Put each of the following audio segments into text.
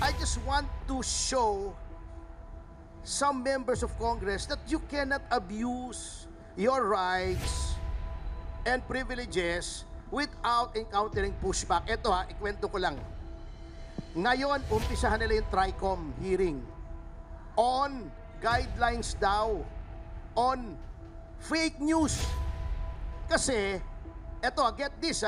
I just want to show some members of Congress that you cannot abuse your rights and privileges without encountering pushback. Ito ha, ikwento ko lang. Ngayon, umpisahan nila yung TRICOM hearing on guidelines daw on fake news. Kasi, eto, get this.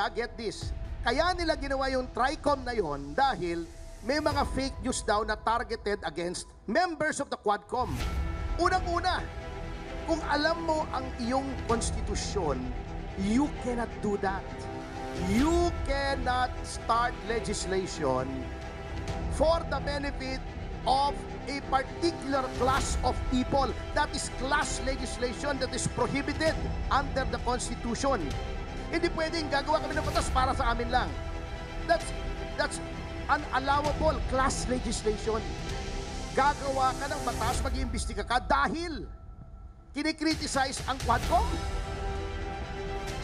Kaya nila ginawa yung TRICOM na yon dahil may mga fake news daw na targeted against members of the Quadcom. Unang-una, kung alam mo ang iyong konstitusyon, you cannot do that. You cannot start legislation for the benefit of a particular class of people. That is class legislation that is prohibited under the Constitution. Hindi pwedeng gagawa kami ng batas para sa amin lang. That's unallowable class legislation. Gagawa ka ng batas, mag-iimbestiga ka dahil kinikriticize ang Quadcom.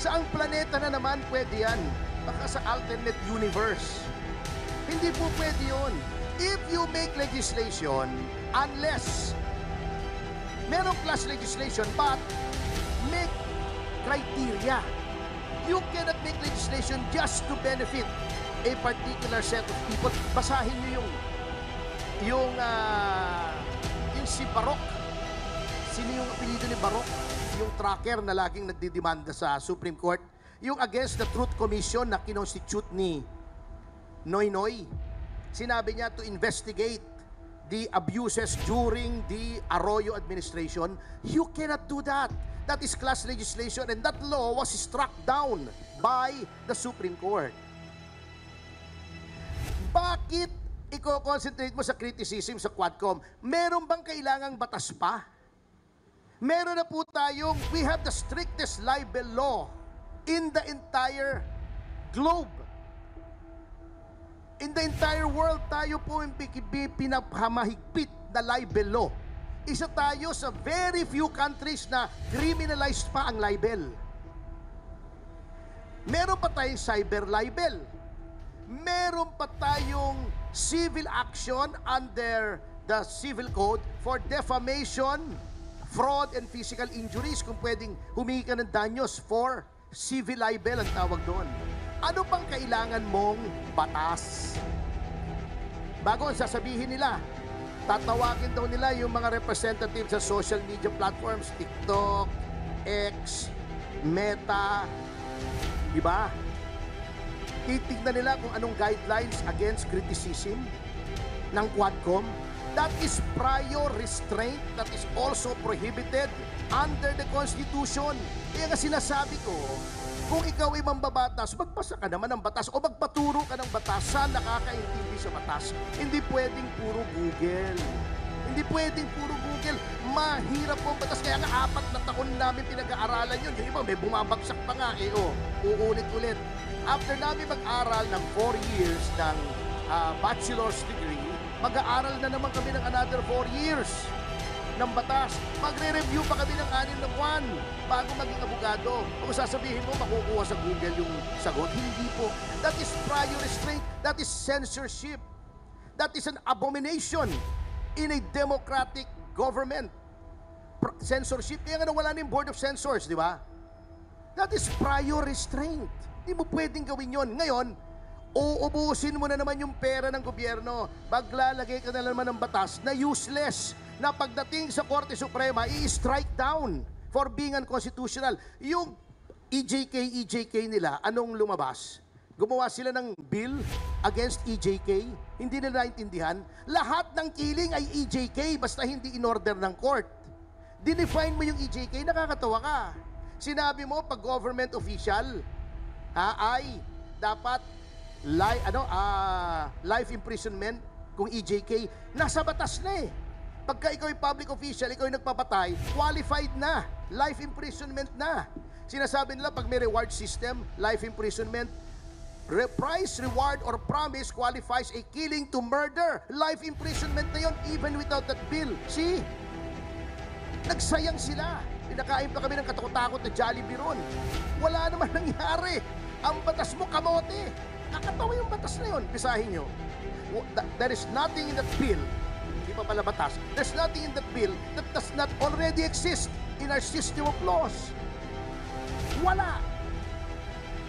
Saang planeta na naman pwede yan? Baka sa alternate universe. Hindi po pwede yun. If you make legislation, unless merong class legislation, but make criteria. You cannot make legislation just to benefit a particular set of people. Basahin niyo yung si Barok. Sino yung apelido ni Barok? Yung tracker na laging nagdidemanda sa Supreme Court. Yung against the Truth Commission na kinonstitute ni Noynoy. Sinabi niya to investigate the abuses during the Arroyo administration. You cannot do that. That is class legislation and that law was struck down by the Supreme Court. Bakit i-concentrate mo sa criticism sa Quadcom? Meron bang kailangang batas pa? Meron na po tayong, we have the strictest libel law in the entire globe. In the entire world, tayo po yung pinapamahigpit na libel law. Isa tayo sa very few countries na criminalized pa ang libel. Meron pa tayong cyber libel. Meron pa tayong civil action under the Civil Code for defamation, fraud, and physical injuries. Kung pwedeng humingi ka ng danyos for civil libel ang tawag doon. Ano pang kailangan mong batas? Bago ang sasabihin nila, tatawagin daw nila yung mga representatives sa social media platforms, TikTok, X, Meta, di ba? Titignan nila kung anong guidelines against criticism ng Quadcom. That is prior restraint that is also prohibited under the Constitution. Kaya nga sinasabi ko, kung ikaw ay mambabatas, magpasa ka naman ng batas o magpaturo ka ng batas sa nakakaintindi sa batas. Hindi pwedeng puro Google. Hindi pwedeng puro Google. Mahirap po ang batas. Kaya nga 4 na taon namin pinag-aaralan yun. Yung iba may bumabagsak pa nga. Uulit-ulit. After namin mag-aral ng 4 years ng bachelor's degree, mag-aaral na naman kami ng another 4 years ng batas. Magre-review pa kami ng 6 na buwan bago maging abogado. Kung sasabihin mo, makukuha sa Google yung sagot. Hindi po. That is prior restraint. That is censorship. That is an abomination in a democratic government. Censorship. Kaya nga nawala na yung Board of Censors, di ba? That is prior restraint. Hindi mo pwedeng gawin yon. Ngayon, uubusin mo na naman yung pera ng gobyerno. Paglalagay ka na naman ng batas na useless, na pagdating sa Korte Suprema, i-strike down for being unconstitutional. Yung EJK nila, anong lumabas? Gumawa sila ng bill against EJK. Hindi nila naintindihan. Lahat ng killing ay EJK, basta hindi in-order ng court. Dinefine mo yung EJK, nakakatawa ka. Sinabi mo, pag government official, ay dapat life imprisonment kung EJK, nasa batas na eh. Pagka ikaw ay public official, ikaw ay nagpapatay, qualified na, life imprisonment na. Sinasabi nila pag may reward system, life imprisonment, price, reward, or promise qualifies a killing to murder. Life imprisonment na yon even without that bill. See? Nagsayang sila. Pinakain pa kami ng katakot-takot na Jollibee ron. Wala naman nangyari. Ang batas mo, kamote. Nakatawa yung batas na yun. Pisahin nyo. There is nothing in that bill, di pa pala batas, there's nothing in that bill that does not already exist in our system of laws. Wala.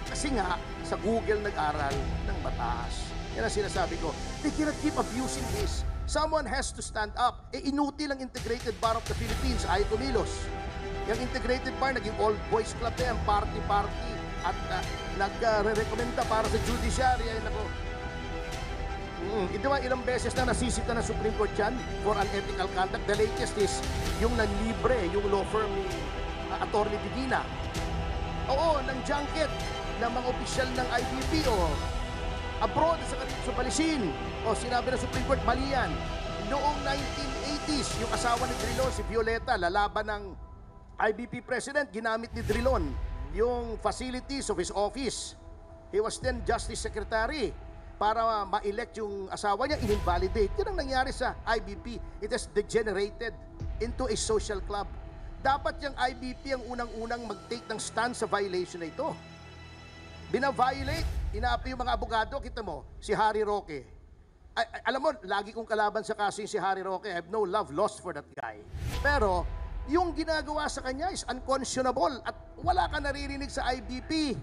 Kasi nga, sa Google nag-aral ng batas. Yan ang sinasabi ko. They cannot keep abusing this. Someone has to stand up. Inutil ang Integrated Bar of the Philippines, ay kumilos. Yung Integrated Bar, naging old boys club na yan, party-party, at nagre-recommenda para sa judiciary. Ay, nako. Ito ba, ilang beses na nasisita ng Supreme Court yan for unethical conduct. The latest is yung nanlibre, yung law firm ni Attorney Divina. Oo, ng junket ng mga opisyal ng IBP o abroad sa Balisin. O sinabi ng Supreme Court, mali yan. Noong 1980s, yung asawa ni Drilon, si Violeta, lalaban ng IBP President, ginamit ni Drilon yung facilities of his office. He was then Justice Secretary. Para ma-elect yung asawa niya, in-invalidate. Yan ang nangyari sa IBP. It has degenerated into a social club. Dapat yung IBP ang unang-unang mag-take ng stand sa violation na ito. Bina-violate, inaapi yung mga abogado, kita mo, si Harry Roque. Alam mo, lagi kong kalaban sa kaso yung si Harry Roque. I have no love lost for that guy. Pero, yung ginagawa sa kanya is unconscionable at wala ka naririnig sa IBP.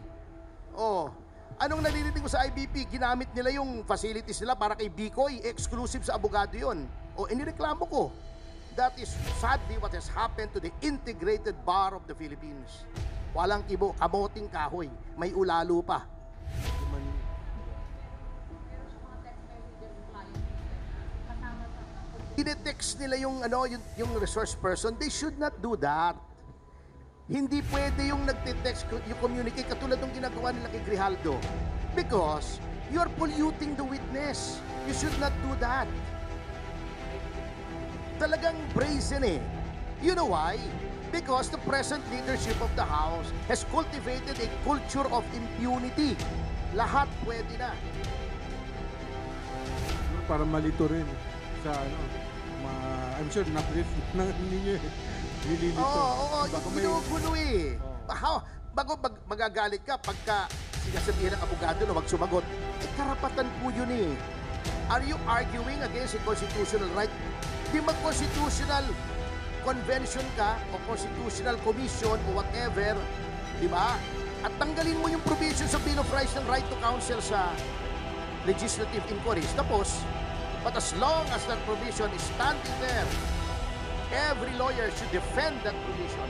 Oh, anong naririnig mo sa IBP? Ginamit nila yung facilities nila para kay Bicoy, exclusive sa abogado yun. O, inireklamo ko. That is sadly what has happened to the Integrated Bar of the Philippines. Walang kibo, kamoting kahoy, may ulalo pa. Tinetext nila yung, yung resource person, they should not do that. Hindi pwede yung nagtitext, yung communicate, katulad ng ginagawa nila kay Grijaldo. Because you're polluting the witness. You should not do that. Talagang brazen eh. You know why? Because the present leadership of the House has cultivated a culture of impunity. Lahat pwede na. Para malito rin sa I'm sure na-brief na ninyo eh. Nililito. Oo, yung ginugulo eh. Bago magagalit ka pagka sinasabihin ng abogado na wag sumagot, karapatan po yun eh. Are you arguing against a constitutional right? Di mag-constitutional convention ka o constitutional commission o whatever, di ba? At tanggalin mo yung provision sa Bill of Rights ng right to counsel sa legislative inquiries. Tapos, but as long as that provision is standing there, every lawyer should defend that provision.